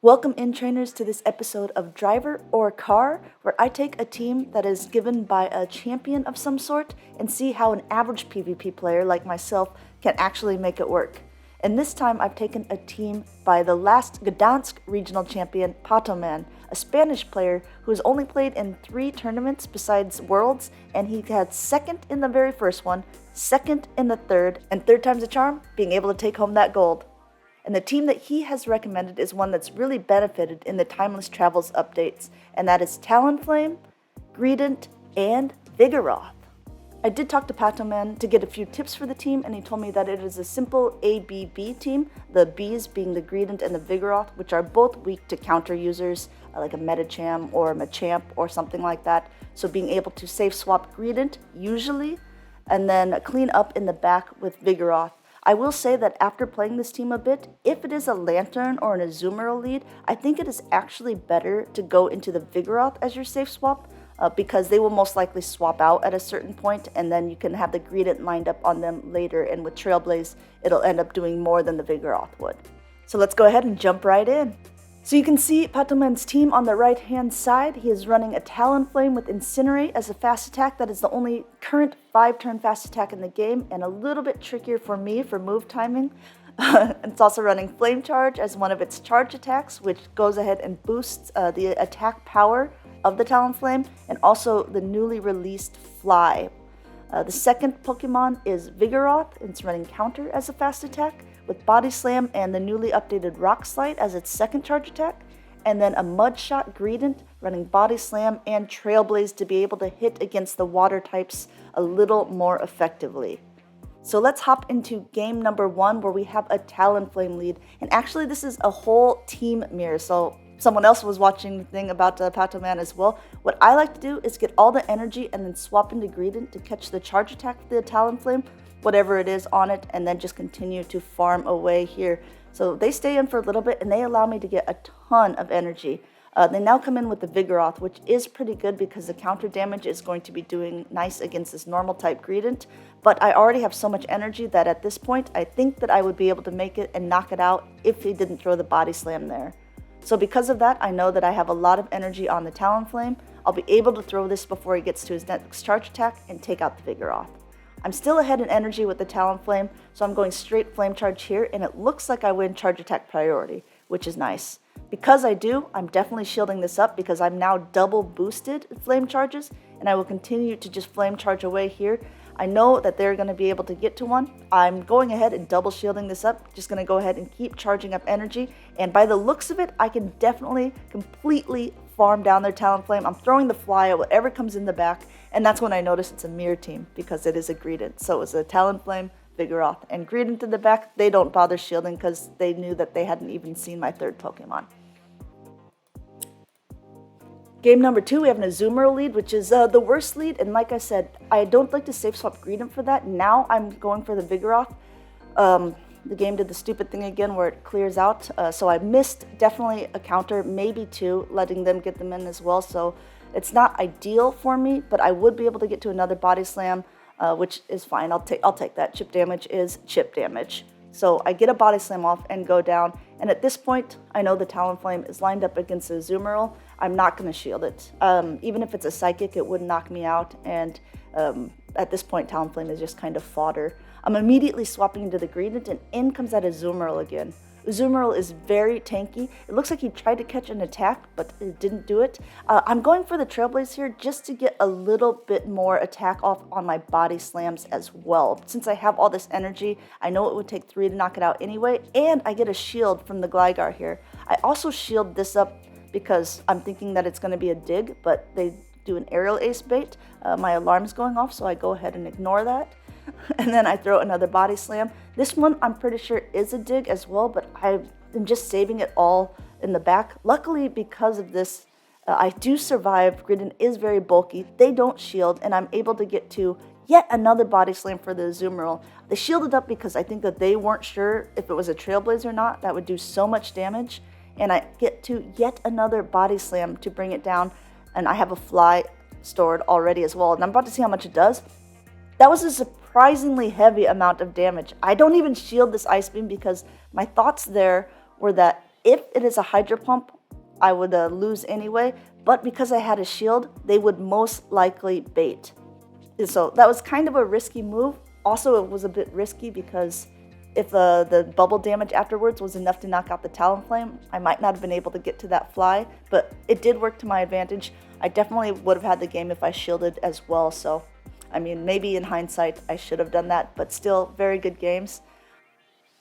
Welcome in trainers to this episode of Driver or Car, where I take a team that is given by a champion of some sort and see how an average PvP player like myself can actually make it work. And this time I've taken a team by the last Gdansk Regional Champion, Patoman, a Spanish player who has only played in 3 tournaments besides Worlds, and he had second in the very first one, second in the third, and third time's a charm, being able to take home that gold. And the team that he has recommended is one that's really benefited in the Timeless Travels updates, and that is Talonflame, Greedant, and Vigoroth. I did talk to Patoman to get a few tips for the team, and he told me that it is a simple ABB team, the Bs being the Greedant and the Vigoroth, which are both weak to counter users, like a Medicham or a Machamp or something like that. So being able to safe swap Greedant, usually, and then clean up in the back with Vigoroth. I will say that after playing this team a bit, if it is a Lantern or an Azumarill lead, I think it is actually better to go into the Vigoroth as your safe swap, because they will most likely swap out at a certain point, and then you can have the Greedant lined up on them later, and with Trailblaze, it'll end up doing more than the Vigoroth would. So let's go ahead and jump right in. So you can see Patoman's team on the right-hand side. He is running a Talonflame with Incinerate as a fast attack. That is the only current 5-turn fast attack in the game, and a little bit trickier for me for move timing. It's also running Flame Charge as one of its charge attacks, which goes ahead and boosts the attack power of the Talonflame, and also the newly released Fly. The second Pokemon is Vigoroth. It's running Counter as a fast attack, with Body Slam and the newly updated Rock Slide as its second charge attack, and then a Mudshot Greedant running Body Slam and Trailblaze to be able to hit against the water types a little more effectively. So let's hop into game number 1, where we have a Talonflame lead, and actually this is a whole team mirror, so someone else was watching the thing about Patoman as well. What I like to do is get all the energy and then swap into Greedant to catch the charge attack of the Talonflame, whatever it is on it, and then just continue to farm away here. So they stay in for a little bit, and they allow me to get a ton of energy. They now come in with the Vigoroth, which is pretty good because the counter damage is going to be doing nice against this normal type Greedant, but I already have so much energy that at this point, I think that I would be able to make it and knock it out if he didn't throw the Body Slam there. So because of that, I know that I have a lot of energy on the Talonflame. I'll be able to throw this before he gets to his next charge attack and take out the Vigoroth. I'm still ahead in energy with the Talonflame, so I'm going straight Flame Charge here, and it looks like I win charge attack priority, which is nice. Because I do, I'm definitely shielding this up because I'm now double boosted Flame Charges, and I will continue to just Flame Charge away here. I know that they're going to be able to get to one. I'm going ahead and double shielding this up, just going to go ahead and keep charging up energy, and by the looks of it, I can definitely completely farm down their Talonflame. I'm throwing the Fly at whatever comes in the back, and that's when I notice it's a mirror team because it is a Greedant. So it's a Talonflame, Vigoroth, and Greedant in the back. They don't bother shielding because they knew that they hadn't even seen my third Pokemon. Game number 2, we have an Azumarill lead, which is the worst lead, and like I said, I don't like to safe swap Greedant for that. Now I'm going for the Vigoroth. The game did the stupid thing again where it clears out, so I missed definitely a counter, maybe 2, letting them get them in as well, so it's not ideal for me, but I would be able to get to another Body Slam, which is fine. I'll take that. Chip damage is chip damage. So I get a Body Slam off and go down, and at this point, I know the Talonflame is lined up against the Azumarill. I'm not going to shield it. Even if it's a Psychic, it would knock me out, and at this point, Talonflame is just kind of fodder. I'm immediately swapping into the Greedant, and in comes that Azumarill again. Azumarill is very tanky. It looks like he tried to catch an attack, but it didn't do it. I'm going for the Trailblaze here just to get a little bit more attack off on my Body Slams as well. Since I have all this energy, I know it would take 3 to knock it out anyway, and I get a shield from the Gligar here. I also shield this up because I'm thinking that it's going to be a dig, but they do an Aerial Ace bait. My alarm's going off, so I go ahead and ignore that. And then I throw another Body Slam. This one I'm pretty sure is a dig as well, but I'm just saving it all in the back. Luckily, because of this, I do survive. Greedant is very bulky. They don't shield, and I'm able to get to yet another Body Slam for the Azumarill. They shielded up because I think that they weren't sure if it was a Trailblaze or not. That would do so much damage. And I get to yet another Body Slam to bring it down, and I have a Fly stored already as well. And I'm about to see how much it does. That was a surprisingly heavy amount of damage. I don't even shield this Ice Beam because my thoughts there were that If it is a Hydro Pump, I would lose anyway, but because I had a shield, they would most likely bait. So that was kind of a risky move. Also, it was a bit risky because if the bubble damage afterwards was enough to knock out the Talonflame, I might not have been able to get to that fly, but it did work to my advantage. I definitely would have had the game if I shielded as well, so I mean, maybe in hindsight I should have done that, but still very good games.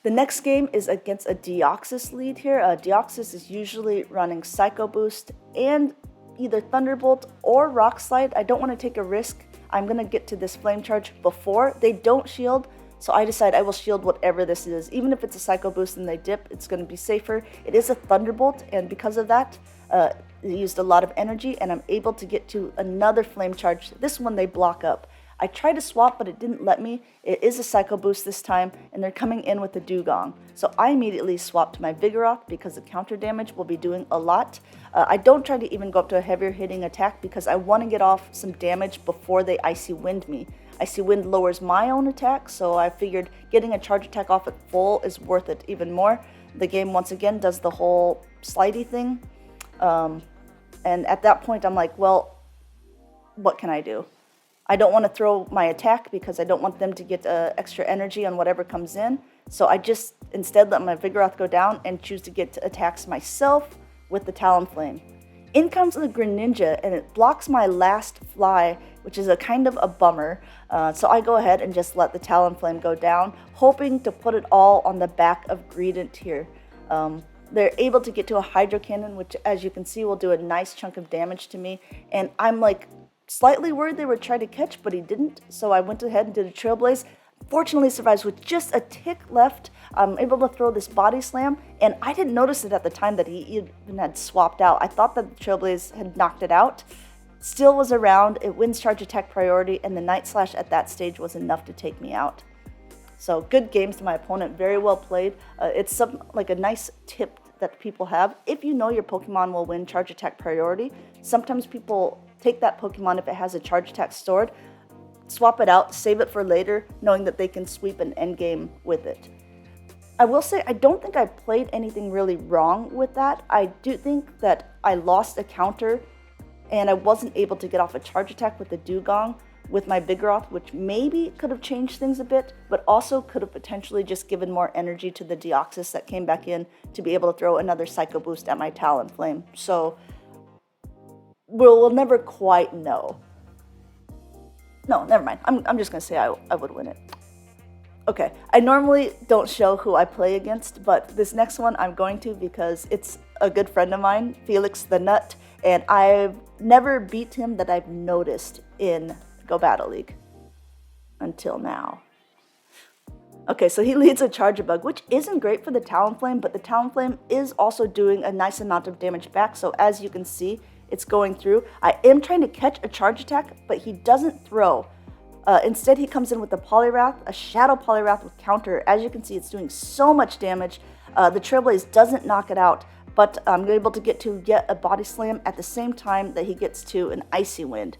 The next game is against a Deoxys lead here. Deoxys is usually running Psycho Boost and either Thunderbolt or Rock Slide. I don't want to take a risk. I'm going to get to this Flame Charge before. They don't shield, so I decide I will shield whatever this is. Even if it's a Psycho Boost and they dip, it's going to be safer. It is a Thunderbolt, and because of that, it used a lot of energy, and I'm able to get to another Flame Charge. This one they block up. I tried to swap, but it didn't let me. It is a Psycho Boost this time, and they're coming in with the Dugong. So I immediately swapped to my Vigoroth because the counter damage will be doing a lot. I don't try to even go up to a heavier hitting attack because I want to get off some damage before they Icy Wind me. Icy Wind lowers my own attack, so I figured getting a charge attack off at full is worth it even more. The game once again does the whole slidey thing. And at that point I'm like, well, what can I do? I don't want to throw my attack because I don't want them to get extra energy on whatever comes in. So I just instead let my Vigoroth go down and choose to get attacks myself with the Talonflame. In comes the Greninja, and it blocks my last fly, which is a kind of a bummer. So I go ahead and just let the Talonflame go down, hoping to put it all on the back of Greedant here. They're able to get to a Hydro Cannon, which as you can see will do a nice chunk of damage to me. And I'm like slightly worried they would try to catch, but he didn't. So I went ahead and did a Trailblaze. Fortunately survives with just a tick left. I'm able to throw this Body Slam, and I didn't notice it at the time that he even had swapped out. I thought that the Trailblaze had knocked it out. Still was around. It wins charge attack priority, and the Night Slash at that stage was enough to take me out. So good games to my opponent, very well played. It's like a nice tip that people have. If you know your Pokemon will win charge attack priority, sometimes people take that Pokemon if it has a charge attack stored, swap it out, save it for later, knowing that they can sweep an endgame with it. I will say I don't think I played anything really wrong with that. I do think that I lost a counter and I wasn't able to get off a charge attack with the Dugong with my Vigoroth, which maybe could have changed things a bit, but also could have potentially just given more energy to the Deoxys that came back in to be able to throw another Psycho Boost at my Talonflame. So we'll never quite know. No, never mind. I'm just going to say I would win it. Okay, I normally don't show who I play against, but this next one I'm going to because it's a good friend of mine, Felix the Nut, and I've never beat him that I've noticed in Go Battle League until now. Okay, so he leads a Charjabug, which isn't great for the Talonflame, but the Talonflame is also doing a nice amount of damage back, so as you can see, it's going through. I am trying to catch a charge attack, but he doesn't throw. Instead, he comes in with a Poliwrath, a Shadow Poliwrath with counter. As you can see, it's doing so much damage. The Trailblaze doesn't knock it out, but I'm able to get to yet a Body Slam at the same time that he gets to an Icy Wind.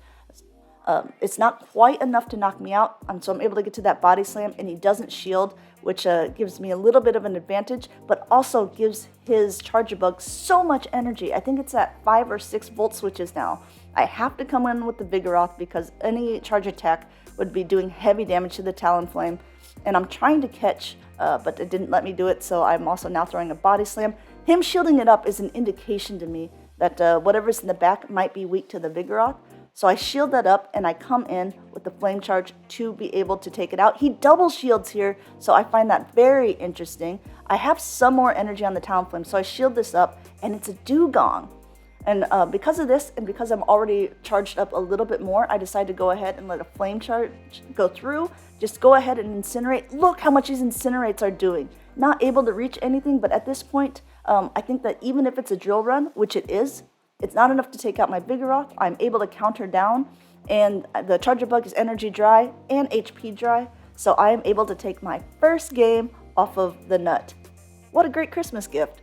It's not quite enough to knock me out, so I'm able to get to that Body Slam, and he doesn't shield, which gives me a little bit of an advantage, but also gives his Charjabug so much energy. I think it's at 5 or 6 volt switches now. I have to come in with the Vigoroth because any charge attack would be doing heavy damage to the Talonflame, and I'm trying to catch, but it didn't let me do it, so I'm also now throwing a Body Slam. Him shielding it up is an indication to me that whatever's in the back might be weak to the Vigoroth. So I shield that up, and I come in with the Flame Charge to be able to take it out. He double shields here, so I find that very interesting. I have some more energy on the Talonflame, so I shield this up, and it's a Dugong. And because of this, and because I'm already charged up a little bit more, I decide to go ahead and let a Flame Charge go through. Just go ahead and incinerate. Look how much these incinerates are doing. Not able to reach anything, but at this point, I think that even if it's a drill run, which it is, it's not enough to take out my Vigoroth. I'm able to counter down, and the Charjabug is energy dry and HP dry, so I am able to take my first game off of the Nut. What a great Christmas gift.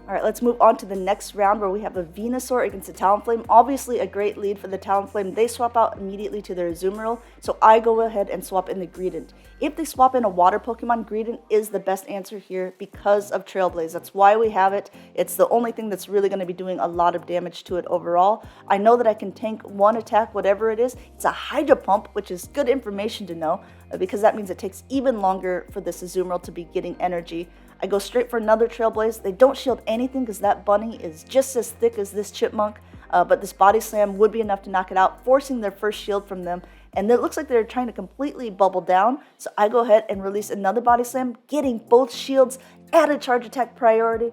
All right, let's move on to the next round where we have a Venusaur against a Talonflame. Obviously a great lead for the Talonflame. They swap out immediately to their Azumarill, so I go ahead and swap in the Greedant. If they swap in a water Pokemon, Greedant is the best answer here because of Trailblaze. That's why we have it. It's the only thing that's really going to be doing a lot of damage to it overall. I know that I can tank one attack, whatever it is. It's a Hydro Pump, which is good information to know because that means it takes even longer for this Azumarill to be getting energy. I go straight for another Trailblaze. They don't shield anything because that bunny is just as thick as this Chipmunk, but this Body Slam would be enough to knock it out, forcing their first shield from them. And it looks like they're trying to completely bubble down, so I go ahead and release another Body Slam, getting both shields at a charge attack priority.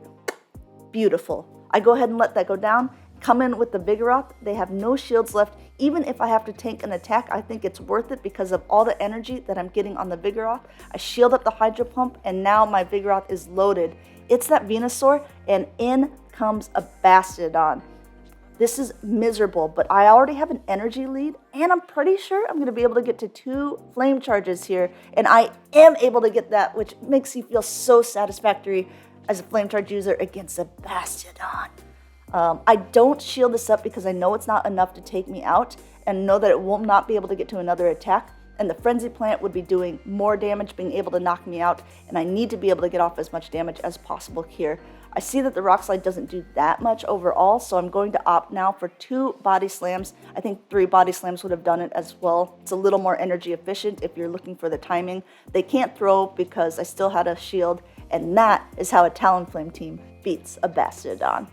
Beautiful. I go ahead and let that go down, come in with the Vigoroth. They have no shields left. Even if I have to tank an attack, I think it's worth it because of all the energy that I'm getting on the Vigoroth. I shield up the Hydro Pump, and now my Vigoroth is loaded. It's that Venusaur, and in comes a Bastiodon. This is miserable, but I already have an energy lead, and I'm pretty sure I'm going to be able to get to 2 flame charges here, and I am able to get that, which makes you feel so satisfactory as a flame charge user against a Bastiodon. I don't shield this up because I know it's not enough to take me out and know that it will not be able to get to another attack, and the Frenzy Plant would be doing more damage, being able to knock me out, and I need to be able to get off as much damage as possible here. I see that the Rock Slide doesn't do that much overall, so I'm going to opt now for 2 Body Slams. I think 3 Body Slams would have done it as well. It's a little more energy efficient if you're looking for the timing. They can't throw because I still had a shield, and that is how a Talonflame team beats a Bastiodon.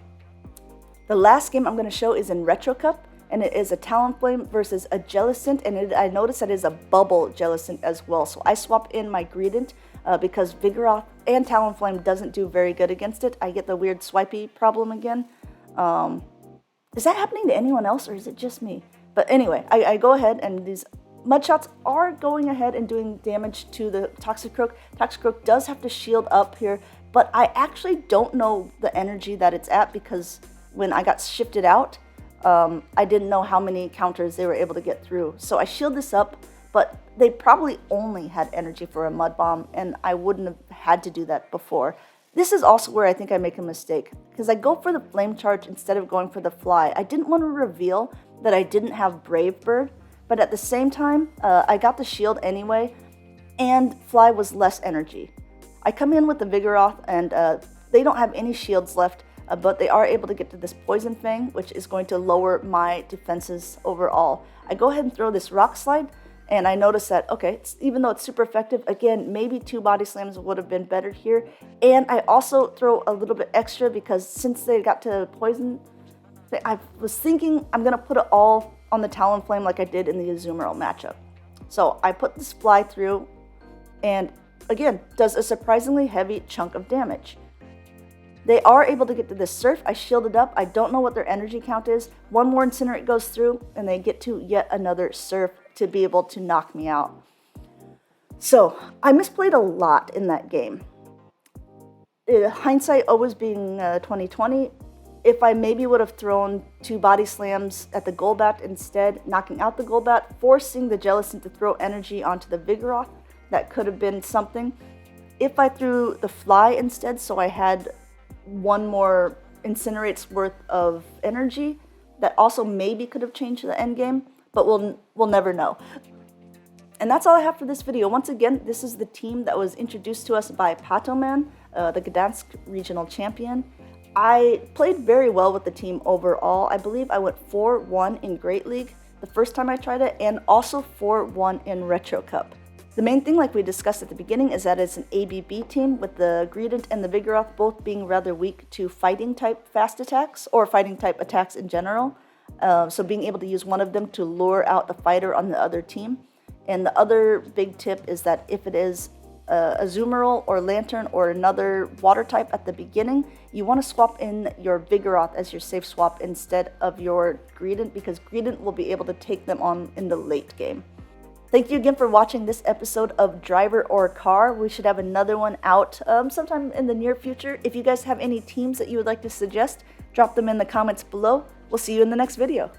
The last game I'm going to show is in Retro Cup, and it is a Talonflame versus a Jellicent, and I noticed that it is a bubble Jellicent as well. So I swap in my Greedant because Vigoroth and Talonflame doesn't do very good against it. I get the weird swipey problem again. Is that happening to anyone else, or is it just me? But anyway, I go ahead, and these Mudshots are going ahead and doing damage to the Toxicroak. Toxicroak does have to shield up here, but I actually don't know the energy that it's at because when I got shifted out, I didn't know how many counters they were able to get through. So I shield this up, but they probably only had energy for a Mud Bomb, and I wouldn't have had to do that before. This is also where I think I make a mistake, because I go for the Flame Charge instead of going for the Fly. I didn't want to reveal that I didn't have Brave Bird, but at the same time, I got the shield anyway, and Fly was less energy. I come in with the Vigoroth, and they don't have any shields left, but they are able to get to this Poison Fang, which is going to lower my defenses overall. I go ahead and throw this Rock Slide, and I notice that, okay, even though it's super effective, again, maybe 2 Body Slams would have been better here. And I also throw a little bit extra because since they got to Poison, I was thinking I'm going to put it all on the Talonflame like I did in the Azumarill matchup. So I put this Fly through, and again, does a surprisingly heavy chunk of damage. They are able to get to this Surf. I shielded up. I don't know what their energy count is. One more Incinerate goes through, and they get to yet another Surf to be able to knock me out. So I misplayed a lot in that game. Hindsight always being 2020. If I maybe would have thrown 2 Body Slams at the Golbat instead, knocking out the Golbat, forcing the Jellicent to throw energy onto the Vigoroth, that could have been something. If I threw the Fly instead, so I had 1 more Incinerate's worth of energy, that also maybe could have changed the end game, but we'll never know. And that's all I have for this video. Once again, this is the team that was introduced to us by Patoman, the Gdansk Regional Champion. I played very well with the team overall. I believe I went 4-1 in Great League the first time I tried it, and also 4-1 in Retro Cup. The main thing, like we discussed at the beginning, is that it's an ABB team, with the Greedant and the Vigoroth both being rather weak to fighting type fast attacks, or fighting type attacks in general. So being able to use one of them to lure out the fighter on the other team. And the other big tip is that if it is Azumarill or Lantern or another water type at the beginning, you want to swap in your Vigoroth as your safe swap instead of your Greedant, because Greedant will be able to take them on in the late game. Thank you again for watching this episode of Driver or Car. We should have another one out sometime in the near future. If you guys have any teams that you would like to suggest, drop them in the comments below. We'll see you in the next video.